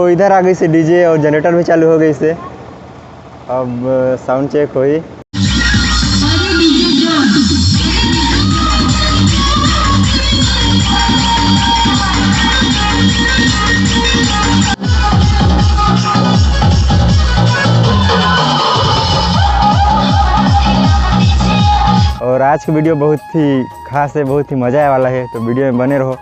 इधर आ गई से डीजे और जनरेटर भी चालू हो गई से। अब साउंड चेक हुई। और आज की वीडियो बहुत ही खास है, बहुत ही मज़ा आने वाला है, तो वीडियो में बने रहो।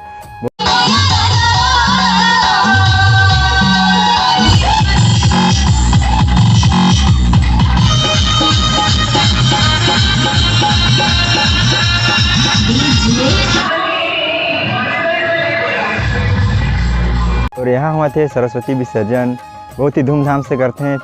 और यहाँ हुआ थे सरस्वती विसर्जन, बहुत ही धूमधाम से करते हैं।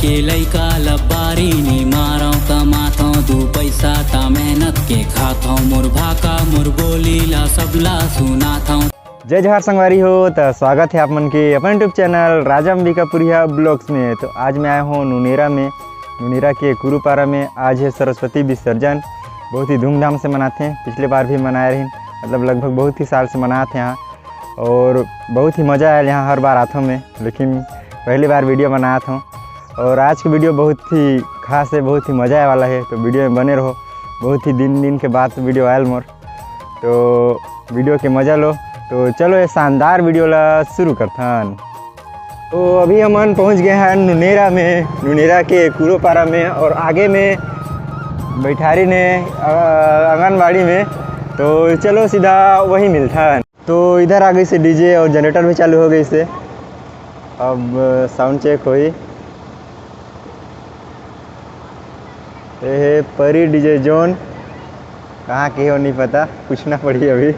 के लइका लबारी नी मारो कमाथो दू पैसा ता मेहनत के खाथो मोर भाका मोर बोली ला सबला सुनाथो। जय जवाहर संगवारी हो, तो स्वागत है आप मन के अपन यूट्यूब चैनल राजा अंबिकापुरिया ब्लॉग्स में। तो आज मैं आया हूँ नुनेरा में, नुनेरा के कुरुपारा में। आज है सरस्वती विसर्जन, बहुत ही धूमधाम से मनाते हैं। पिछले बार भी मनाए रहे, मतलब लगभग बहुत ही साल से मनाते हैं यहाँ, और बहुत ही मज़ा आया यहाँ। हर बार आता हूँ मैं, लेकिन पहली बार वीडियो बनाया था। और आज की वीडियो बहुत ही खास है, बहुत ही मज़ा आने वाला है, तो वीडियो में बने रहो। बहुत ही दिन के बाद वीडियो आयल मोर, तो वीडियो के मज़ा लो। तो चलो ये शानदार वीडियो ला शुरू करथन। तो अभी हम पहुंच गए हैं नुनेरा में, नुनेरा के कुरुपारा में, और आगे में बैठारी ने आंगनबाड़ी में। तो चलो सीधा वही मिलता है। तो इधर आ गई से डीजे और जनरेटर भी चालू हो गई से। अब साउंड चेक हुई। ये है परी डीजे जोन, कहाँ के हो नहीं पता, पूछना पड़ी अभी।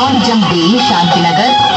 और जमदेई शांतिनगर।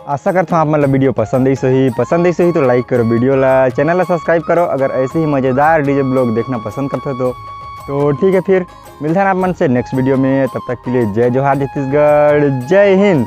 आशा करता हूँ आप मतलब वीडियो पसंद ही सही तो लाइक करो वीडियो ला, चैनल ला सब्सक्राइब करो। अगर ऐसे ही मज़ेदार डीजे ब्लॉग देखना पसंद करते हो तो ठीक है, फिर मिलते हैं आप मन से नेक्स्ट वीडियो में। तब तक के लिए जय जोहार छत्तीसगढ़, जय हिंद।